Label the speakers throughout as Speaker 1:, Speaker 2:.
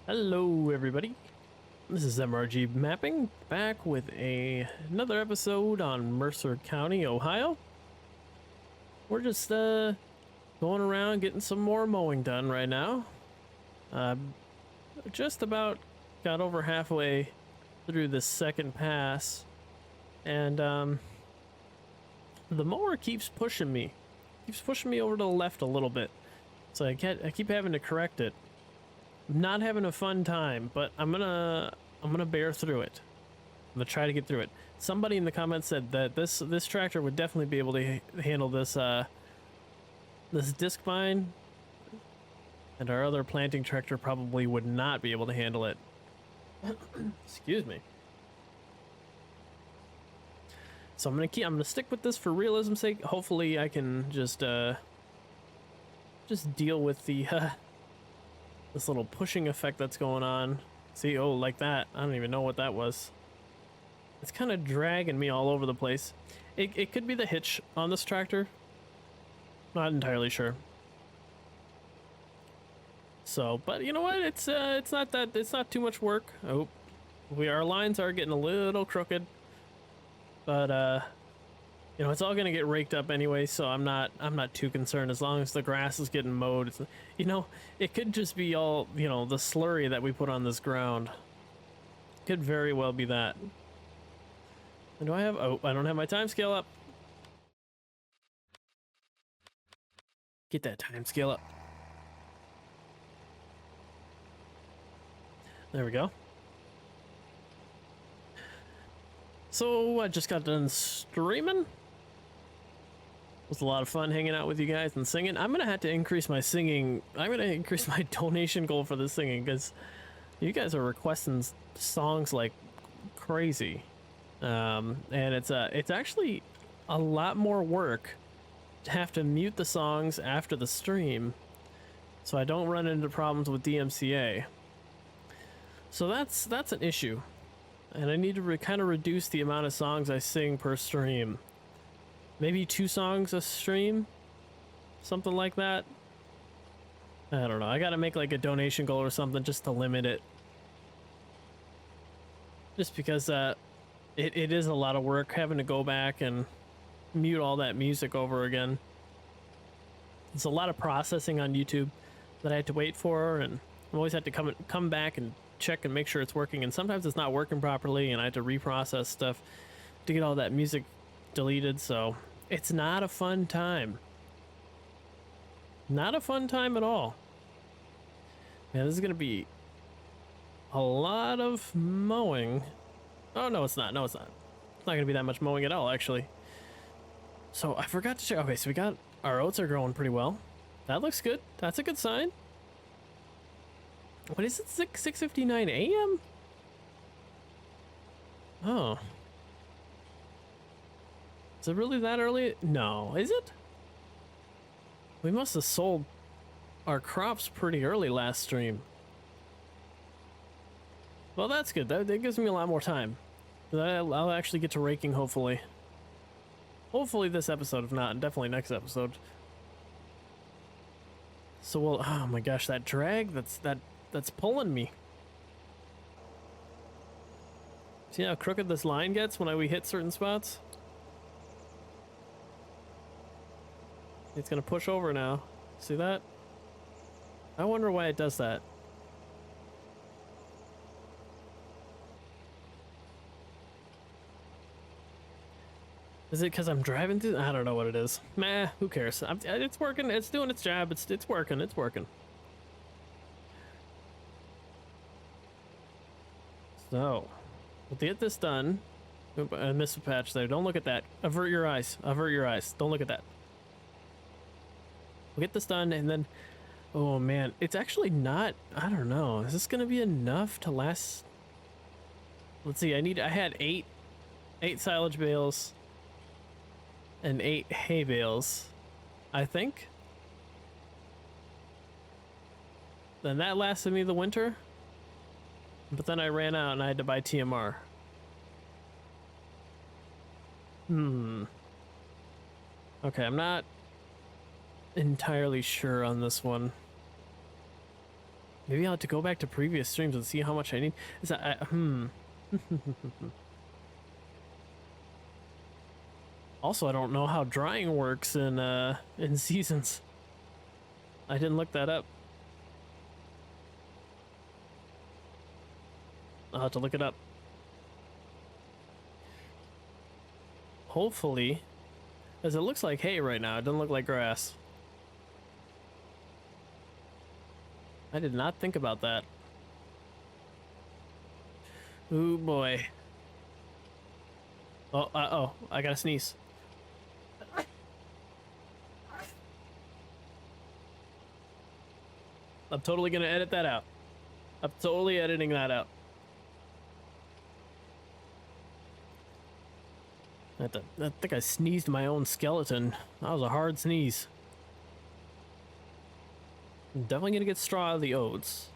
Speaker 1: Hello everybody, this is MRG Mapping, back with another episode on Mercer County, Ohio. We're just going around getting some more mowing done right now. Just about got over halfway through the second pass, and the mower keeps pushing me over to the left a little bit, so I keep having to correct it. I'm not having a fun time, but I'm gonna bear through it. I'm gonna try to get through it. Somebody in the comments said that this tractor would definitely be able to handle this this discbine, and our other planting tractor probably would not be able to handle it. Excuse me. So I'm gonna stick with this for realism's sake. Hopefully I can just deal with the this little pushing effect that's going on. See, oh, like that. I don't even know what that was. It's kind of dragging me all over the place. It could be the hitch on this tractor. Not entirely sure. So, but you know what? It's not too much work. Oh, our lines are getting a little crooked, but you know, it's all gonna get raked up anyway, so I'm not too concerned as long as the grass is getting mowed. You know, it could just be all, you know, the slurry that we put on this ground. Could very well be that. And do I have, oh, I don't have my time scale up. Get that time scale up. There we go. So I just got done streaming. It was a lot of fun hanging out with you guys and singing. I'm gonna have to increase my singing. I'm gonna increase my donation goal for the singing because you guys are requesting songs like crazy, and it's actually a lot more work to have to mute the songs after the stream, so I don't run into problems with DMCA. So that's an issue, and I need to kind of reduce the amount of songs I sing per stream. Maybe 2 songs a stream? Something like that? I don't know. I gotta make like a donation goal or something just to limit it. Just because it is a lot of work having to go back and mute all that music over again. It's a lot of processing on YouTube that I had to wait for, and I always had to come back and check and make sure it's working, and sometimes it's not working properly and I had to reprocess stuff to get all that music deleted, so it's not a fun time. Not a fun time at all. Man, this is gonna be a lot of mowing. Oh, no, it's not. No, it's not. It's not gonna be that much mowing at all, actually. So I forgot to check. Okay, so we got our oats are growing pretty well. That looks good. That's a good sign. What is it? 6:59 a.m.? Oh. Is it really that early? No, is it? We must have sold our crops pretty early last stream. Well, that's good. That gives me a lot more time. I'll actually get to raking, hopefully. Hopefully this episode, if not, definitely next episode. So we'll, oh my gosh, that drag, that's pulling me. See how crooked this line gets when we hit certain spots? It's gonna push over now. See that? I wonder why it does that. Is it because I'm driving through? I don't know what it is. Meh, who cares? It's working. It's doing its job. It's working. It's working. So, we'll get this done. Oop, I missed a patch there. Don't look at that. Avert your eyes. Avert your eyes. Don't look at that. We'll get this done, and then, oh man, it's actually not, I don't know, is this gonna be enough to last? Let's see, I had eight silage bales and 8 hay bales, I think. Then that lasted me the winter, but then I ran out and I had to buy TMR. Okay, I'm not entirely sure on this one. Maybe I'll have to go back to previous streams and see how much I need. Is that, Also, I don't know how drying works in seasons. I didn't look that up. I'll have to look it up. Hopefully, as it looks like hay right now, it doesn't look like grass. I did not think about that. Ooh boy. Oh, oh, I gotta sneeze. I'm totally gonna edit that out. I'm totally editing that out. I think I sneezed my own skeleton. That was a hard sneeze. I'm definitely gonna get straw out of the oats.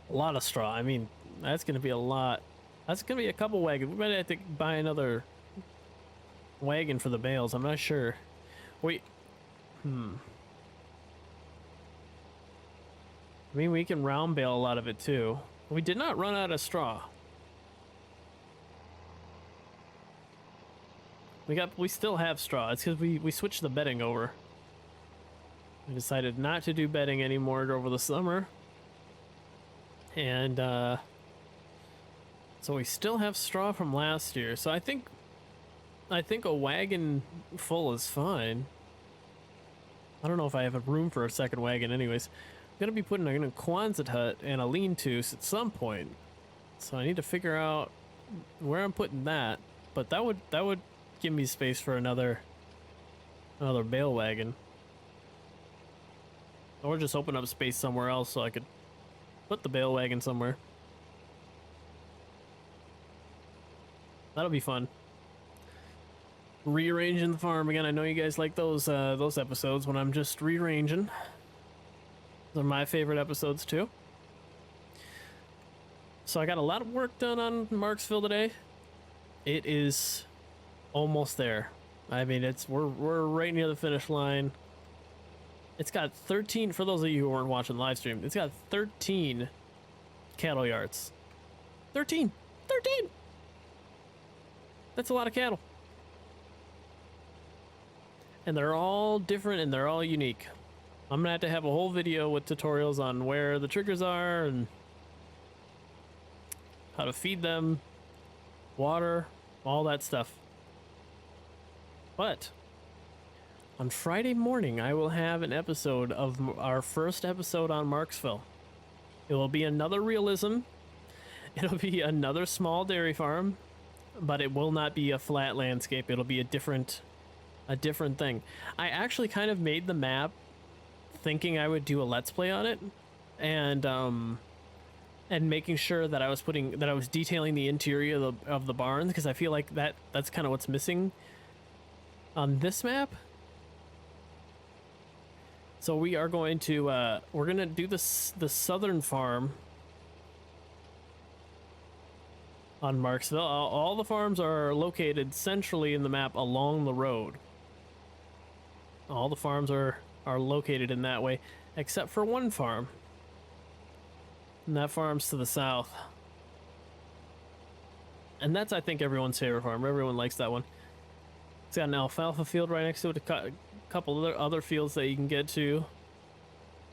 Speaker 1: A lot of straw. I mean, that's gonna be a lot. That's gonna be a couple wagons. We might have to buy another wagon for the bales. I'm not sure. Wait. I mean, we can round bale a lot of it too. We did not run out of straw. We still have straw. It's because we switched the bedding over. We decided not to do bedding anymore over the summer. And so we still have straw from last year. So I think a wagon full is fine. I don't know if I have a room for a second wagon anyways. I'm gonna be putting in a Quonset hut and a lean-to at some point. So I need to figure out where I'm putting that. But that would give me space for another bale wagon. Or just open up space somewhere else so I could put the bale wagon somewhere. That'll be fun. Rearranging the farm again. I know you guys like those episodes when I'm just rearranging. Those are my favorite episodes too. So I got a lot of work done on Marksville today. It is almost there. I mean, we're right near the finish line. It's got 13, for those of you who weren't watching the live stream, it's got 13 cattle yards. 13! 13! That's a lot of cattle. And they're all different and they're all unique. I'm gonna have a whole video with tutorials on where the triggers are and how to feed them, water, all that stuff. But on Friday morning, I will have an episode of our first episode on Marksville. It will be another realism. It'll be another small dairy farm, but it will not be a flat landscape. It'll be a different thing. I actually kind of made the map thinking I would do a let's play on it, and making sure that I was detailing the interior of the barns, because I feel like that's kind of what's missing on this map. So we are going to we're gonna do the southern farm on Marksville. All the farms are located centrally in the map along the road. All the farms are located in that way, except for one farm. And that farm's to the south. And that's, I think, everyone's favorite farm. Everyone likes that one. It's got an alfalfa field right next to it, a couple of other fields that you can get to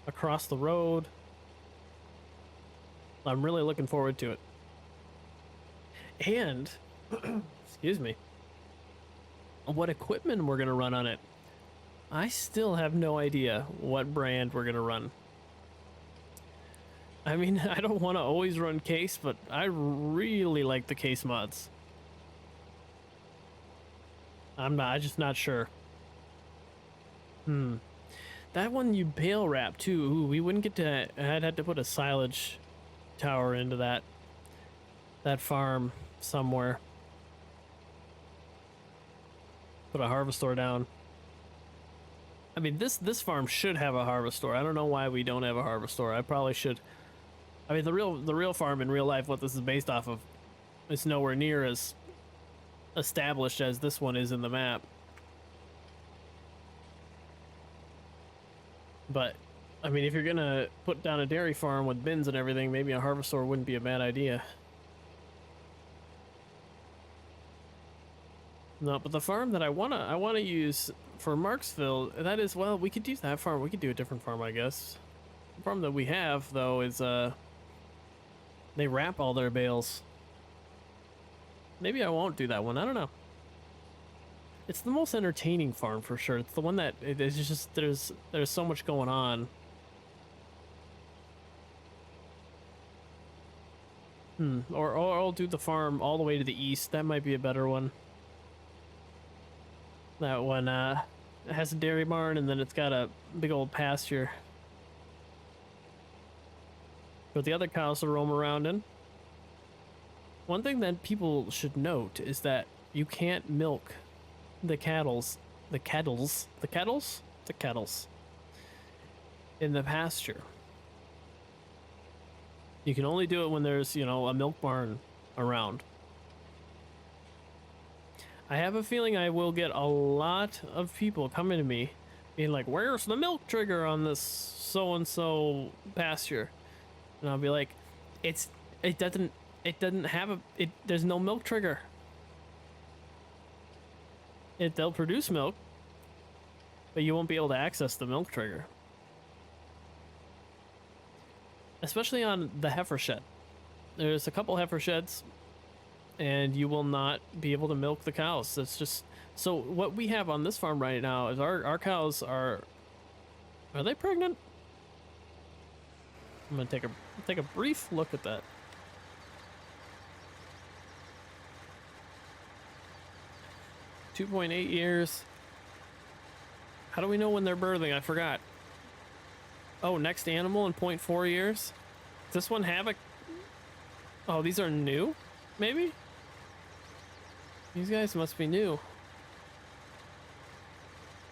Speaker 1: across the road. I'm really looking forward to it. And, excuse me, what equipment we're going to run on it. I still have no idea what brand we're going to run. I mean, I don't want to always run case, but I really like the case mods. I'm just not sure. That one you bale wrap too. Ooh, we wouldn't get to, I'd have to put a silage tower into that farm somewhere. Put a harvestor down. I mean, this farm should have a harvestor. I don't know why we don't have a harvestor. I probably should. I mean, the real farm in real life, what this is based off of, is nowhere near as established as this one is in the map. But I mean, if you're gonna put down a dairy farm with bins and everything, maybe a harvestor wouldn't be a bad idea. No, but the farm that I wanna use for Marksville, that is, well, we could use that farm. We could do a different farm, I guess. The farm that we have though is they wrap all their bales. Maybe I won't do that one. I don't know. It's the most entertaining farm for sure. It's the one that it's just there's so much going on. Or I'll do the farm all the way to the east. That might be a better one. That one it has a dairy barn and then it's got a big old pasture for the other cows to roam around in. One thing that people should note is that you can't milk the cattles in the pasture. You can only do it when there's, you know, a milk barn around. I have a feeling I will get a lot of people coming to me being like, where's the milk trigger on this so-and-so pasture? And I'll be like, it doesn't have there's no milk trigger. They'll produce milk, but you won't be able to access the milk trigger. Especially on the heifer shed. There's a couple heifer sheds and you will not be able to milk the cows. That's just, so what we have on this farm right now is our cows are they pregnant? I'm gonna take a brief look at that. .8 years. How do we know when they're birthing? I forgot. Oh, next animal in .4 years. Does this one have a... Oh, these are new? Maybe? These guys must be new.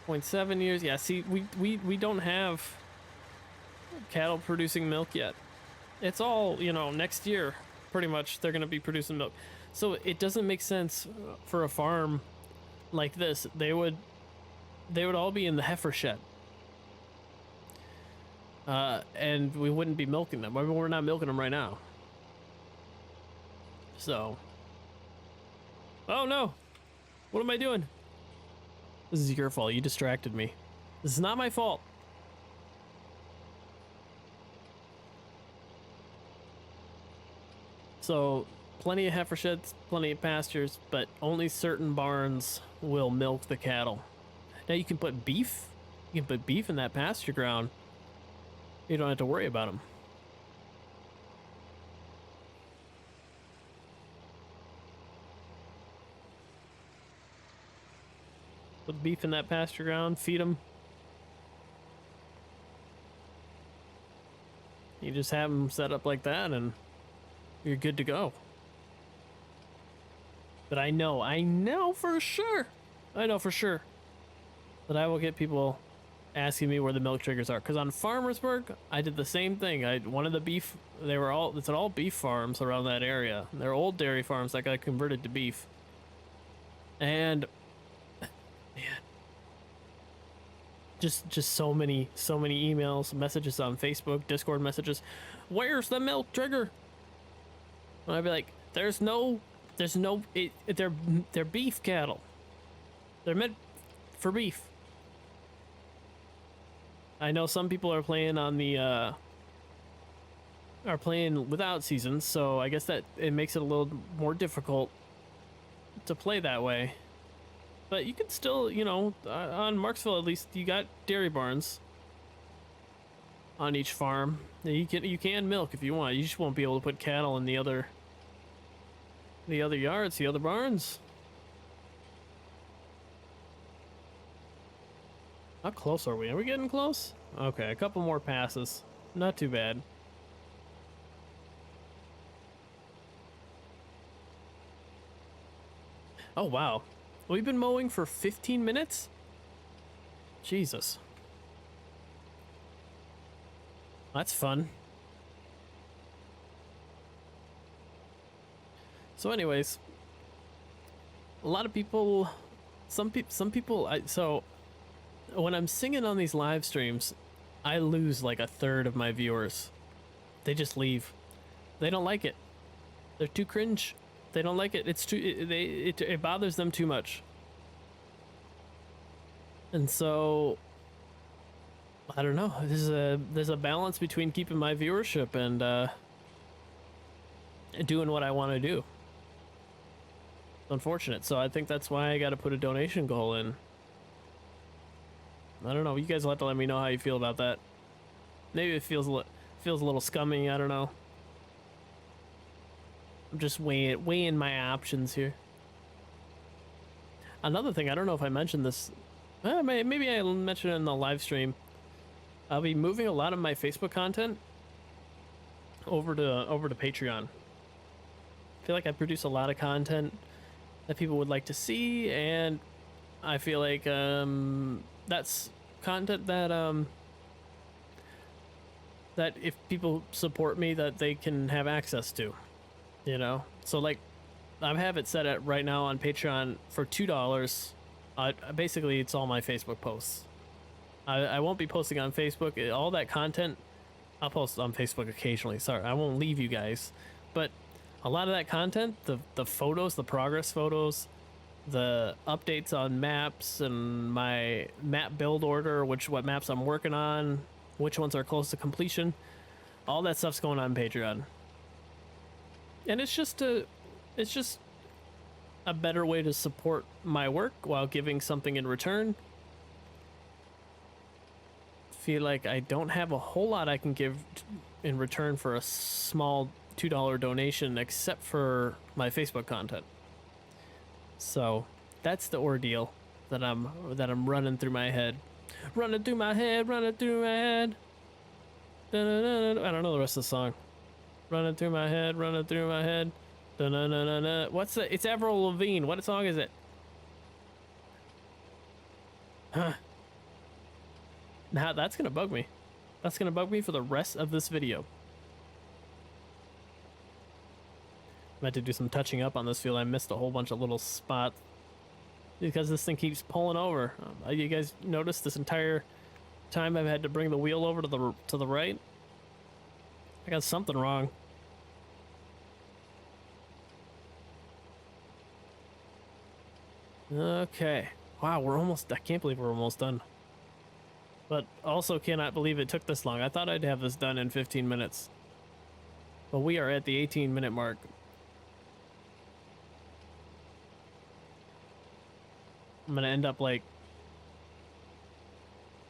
Speaker 1: .7 years. Yeah, see, we don't have cattle producing milk yet. It's all, you know, next year, pretty much, they're going to be producing milk. So it doesn't make sense for a farm like this. They would all be in the heifer shed. And we wouldn't be milking them. I mean, we're not milking them right now. So. Oh no! What am I doing? This is your fault. You distracted me. This is not my fault. So, plenty of heifer sheds, plenty of pastures, but only certain barns will milk the cattle. Now you can put beef. You can put beef in that pasture ground. You don't have to worry about them. Put beef in that pasture ground, feed them. You just have them set up like that and you're good to go. But I know for sure that I will get people asking me where the milk triggers are. Because on Farmersburg, I did the same thing. One of the beef, it's all beef farms around that area. They're old dairy farms that got converted to beef. And man, just so many emails, messages on Facebook, Discord messages. Where's the milk trigger? And I'd be like, there's no, they're beef cattle. They're meant for beef. I know some people are playing on the, are playing without seasons, so I guess that it makes it a little more difficult to play that way. But you can still, you know, on Marksville at least, you got dairy barns on each farm. You can milk if you want. You just won't be able to put cattle in the other yards, the other barns. How close are we? Are we getting close? Okay, a couple more passes. Not too bad. Oh, wow. We've been mowing for 15 minutes? Jesus. That's fun. So anyways, a lot of people, some people, so when I'm singing on these live streams, I lose like a third of my viewers. They just leave. They don't like it. They're too cringe. They don't like it. It's too it bothers them too much. And so I don't know. There's a balance between keeping my viewership and doing what I want to do. It's unfortunate. So I think that's why I got to put a donation goal in. I don't know. You guys will have to let me know how you feel about that. Maybe it feels a little scummy. I don't know. I'm just weighing my options here. Another thing, I don't know if I mentioned this. Maybe I mentioned it in the live stream. I'll be moving a lot of my Facebook content over to Patreon. I feel like I produce a lot of content that people would like to see, and I feel like that's content that that if people support me, that they can have access to, you know. So like, I have it set at right now on Patreon for $2. Basically, it's all my Facebook posts. I won't be posting on Facebook. All that content, I'll post on Facebook occasionally. Sorry, I won't leave you guys. But a lot of that content, the photos, the progress photos, the updates on maps and my map build order, what maps I'm working on, which ones are close to completion, all that stuff's going on Patreon. And it's just a better way to support my work while giving something in return. Feel like I don't have a whole lot I can give in return for a small $2 donation, except for my Facebook content. So that's the ordeal that I'm running through my head. Running through my head. I don't know the rest of the song. Running through my head. What's the? It's Avril Lavigne. What song is it? Huh. Now that's gonna bug me. That's gonna bug me for the rest of this video. I meant to do some touching up on this field. I missed a whole bunch of little spots because this thing keeps pulling over. You guys noticed this entire time I've had to bring the wheel over to the right? I got something wrong. Okay. Wow, I can't believe we're almost done. But also cannot believe it took this long. I thought I'd have this done in 15 minutes. But we are at the 18-minute mark. I'm gonna end up like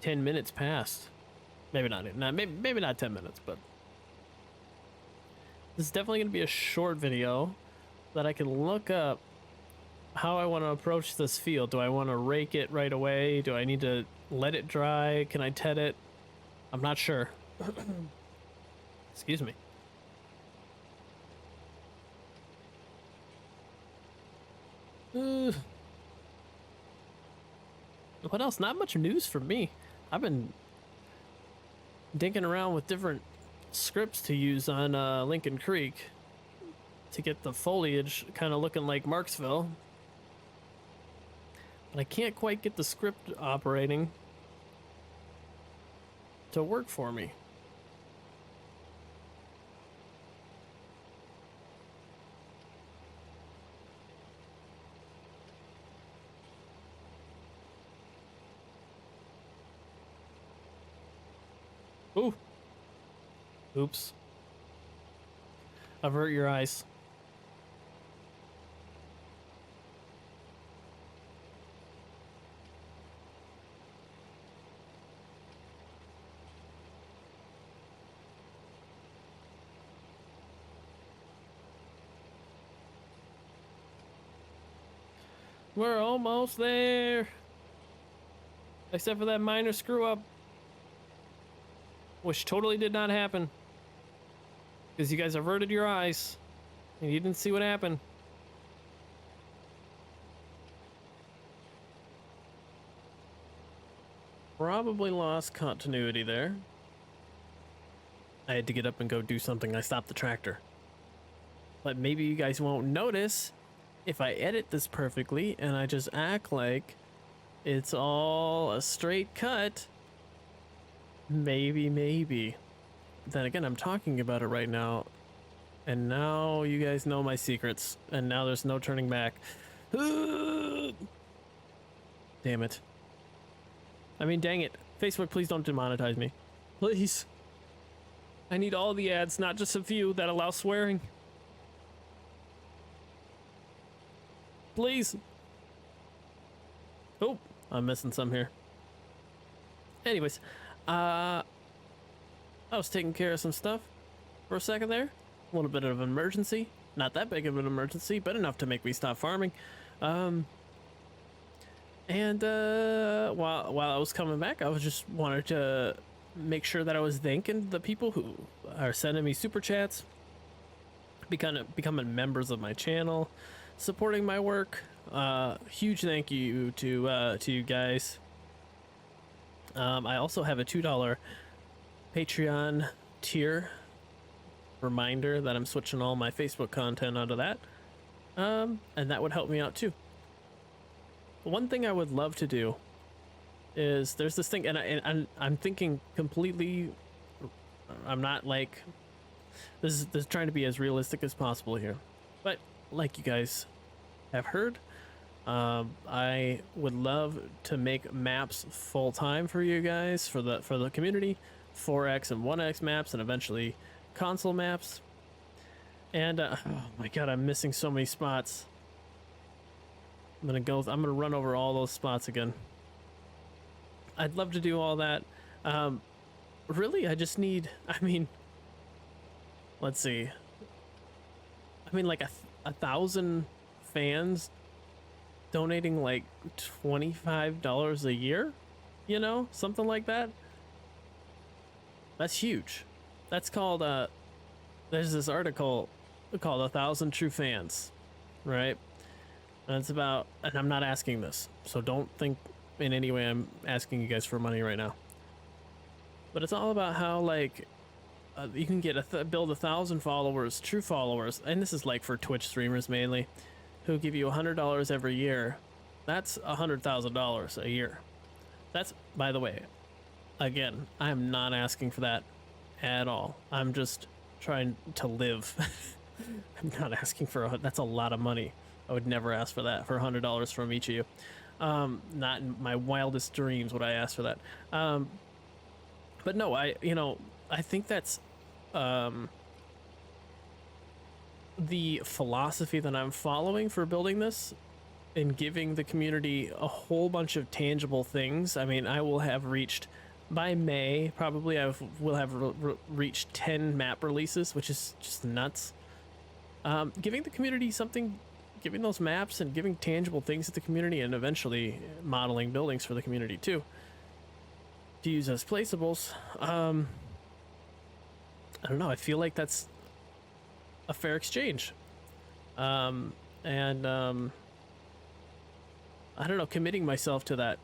Speaker 1: 10 minutes past. Maybe not. Maybe not 10 minutes, but this is definitely gonna be a short video that I can look up how I want to approach this field. Do I want to rake it right away? Do I need to let it dry? Can I ted it? I'm not sure. Excuse me. What else? Not much news from me. I've been dinking around with different scripts to use on Lincoln Creek to get the foliage kind of looking like Marksville. But I can't quite get the script operating to work for me. Ooh. Oops. Avert your eyes. We're almost there. Except for that minor screw up. Which totally did not happen. Because you guys averted your eyes. And you didn't see what happened. Probably lost continuity there. I had to get up and go do something. I stopped the tractor. But maybe you guys won't notice if I edit this perfectly and I just act like it's all a straight cut. Maybe. Then again, I'm talking about it right now, and now you guys know my secrets, and now there's no turning back. Damn it. I mean, dang it. Facebook, please don't demonetize me. Please. I need all the ads, not just a few that allow swearing. Please. Oh, I'm missing some here. Anyways, I was taking care of some stuff for a second there. A little bit of an emergency. Not that big of an emergency, but enough to make me stop farming. While I was coming back, I was just wanted to make sure that I was thanking the people who are sending me super chats, becoming members of my channel, supporting my work. Huge thank you to you guys. I also have a $2 Patreon tier reminder that I'm switching all my Facebook content onto that, and that would help me out too. One thing I would love to do is there's this thing, and I'm thinking completely. I'm not like this is trying to be as realistic as possible here, but like you guys have heard, I would love to make maps full time for you guys, for the community, 4x and 1x maps, and eventually console maps. And oh my god, I'm missing so many spots. I'm gonna run over all those spots again. I'd love to do all that. Really, I just need, I mean, let's see. I mean, like 1,000 fans donating like $25 a year, you know, something like that. That's huge. That's called, there's this article called 1,000 True Fans, right? And it's about, and I'm not asking this, so don't think in any way I'm asking you guys for money right now. But it's all about how, like, you can get build 1,000 followers, true followers, and this is like for Twitch streamers mainly, who give you $100 every year. That's $100,000 a year. That's, by the way, again, I'm not asking for that at all. I'm just trying to live. I'm not asking for that's a lot of money. I would never ask for that, for $100 from each of you. Not in my wildest dreams would I ask for that. But no, I think that's the philosophy that I'm following for building this and giving the community a whole bunch of tangible things. I mean, I will have reached, by May, probably will have reached 10 map releases, which is just nuts. Giving the community something, giving those maps and giving tangible things to the community, and eventually modeling buildings for the community too, to use as placeables. I don't know, I feel like that's a fair exchange. I don't know, committing myself to that.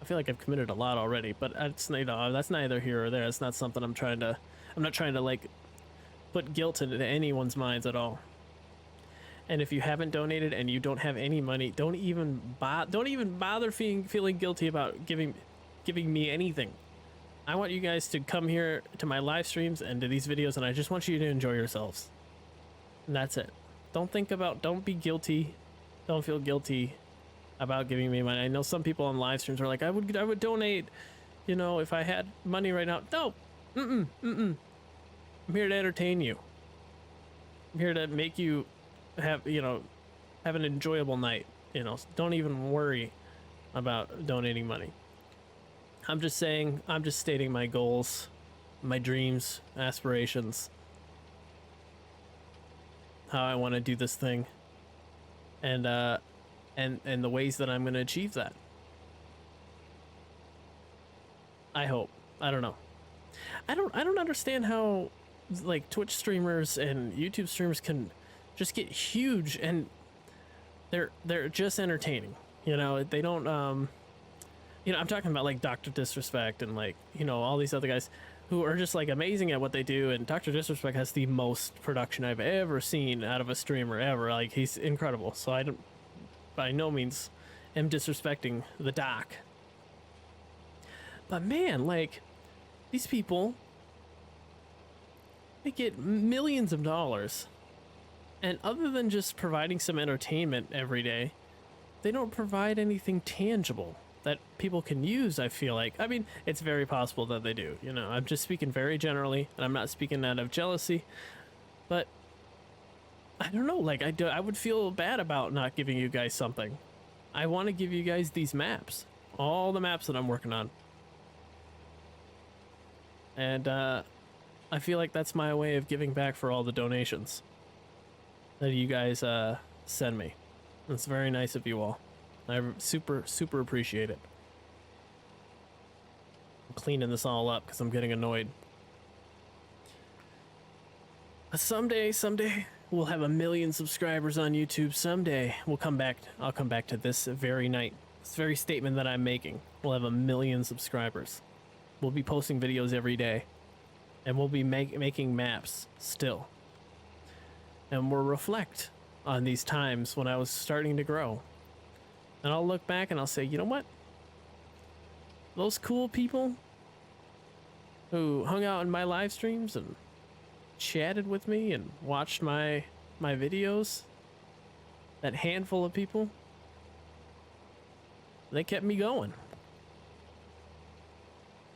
Speaker 1: I feel like I've committed a lot already, but it's, that's neither here or there. It's not something I'm not trying to like put guilt into anyone's minds at all. And if you haven't donated and you don't have any money, don't even bother feeling guilty about giving me anything. I want you guys to come here to my live streams and to these videos, and I just want you to enjoy yourselves. And that's it. Don't be guilty. Don't feel guilty about giving me money. I know some people on live streams are like, I would donate, you know, if I had money right now. No. I'm here to entertain you. I'm here to make you have an enjoyable night. You know, don't even worry about donating money. I'm just stating my goals, my dreams, aspirations, how I want to do this thing, and the ways that I'm going to achieve that. I hope. I don't know. I don't understand how, like, Twitch streamers and YouTube streamers can just get huge and they're just entertaining. You know, they don't I'm talking about like Dr. Disrespect and, like, you know, all these other guys who are just like amazing at what they do, and Dr. Disrespect has the most production I've ever seen out of a streamer ever. Like, he's incredible. So I don't by no means am disrespecting the doc. But man, like, these people, they get millions of dollars. And other than just providing some entertainment every day, they don't provide anything tangible that people can use, I feel like. I mean, it's very possible that they do, you know. I'm just speaking very generally, and I'm not speaking out of jealousy. But I don't know, like, I would feel bad about not giving you guys something. I want to give you guys these maps. All the maps that I'm working on. And I feel like that's my way of giving back for all the donations that you guys send me. It's very nice of you all. I super appreciate it. I'm cleaning this all up because I'm getting annoyed. But someday we'll have 1 million subscribers on YouTube. Someday I'll come back to this very night. This very statement that I'm making. We'll have 1 million subscribers. We'll be posting videos every day. And we'll be making maps still. And we'll reflect on these times when I was starting to grow. And I'll look back and I'll say, you know what? Those cool people who hung out in my live streams and chatted with me and watched my videos, that handful of people, they kept me going.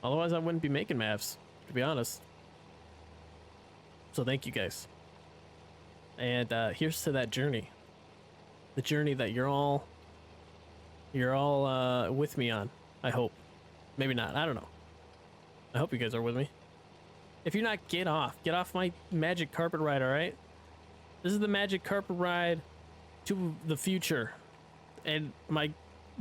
Speaker 1: Otherwise I wouldn't be making maps, to be honest. So thank you guys. And here's to that journey. The journey that you're all with me on, I hope. Maybe not, I don't know. I hope you guys are with me. If you're not, get off my magic carpet ride, all right? This is the magic carpet ride to the future and my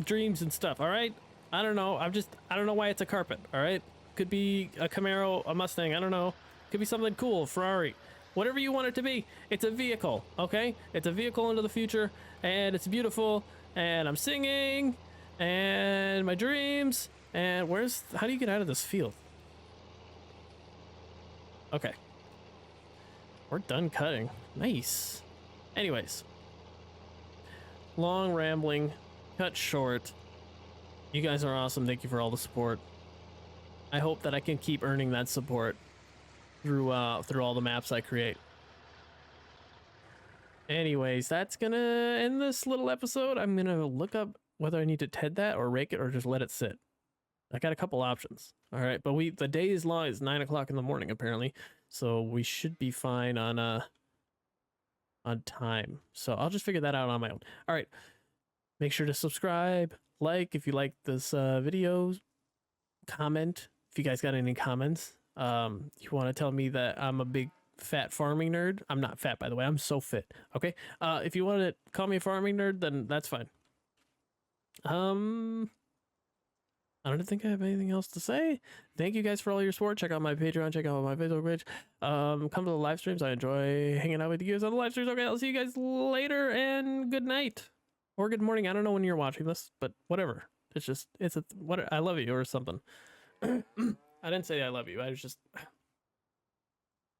Speaker 1: dreams and stuff, all right? I don't know, I don't know why it's a carpet, all right? Could be a Camaro, a Mustang, I don't know. Could be something cool, Ferrari. Whatever you want it to be, it's a vehicle, okay? It's a vehicle into the future, and it's beautiful, and I'm singing, and my dreams, and how do you get out of this field? Okay. We're done cutting. Nice. Anyways. Long rambling, cut short. You guys are awesome. Thank you for all the support. I hope that I can keep earning that support through all the maps I create. Anyways, that's gonna end this little episode. I'm gonna look up whether I need to TED that or rake it or just let it sit. I got a couple options. All right, but the day is long. It's 9 o'clock in the morning apparently, so we should be fine on time. So I'll just figure that out on my own. All right, make sure to subscribe, like if you like this video, comment if you guys got any comments. You want to tell me that I'm a big fat farming nerd? I'm not fat, by the way. I'm so fit. Okay. If you want to call me a farming nerd, then that's fine. I don't think I have anything else to say. Thank you guys for all your support. Check out my Patreon. Check out my Facebook page. Come to the live streams. I enjoy hanging out with you guys on the live streams. Okay, I'll see you guys later, and good night or good morning. I don't know when you're watching this, but whatever. It's a what. I love you or something. I didn't say I love you. I was just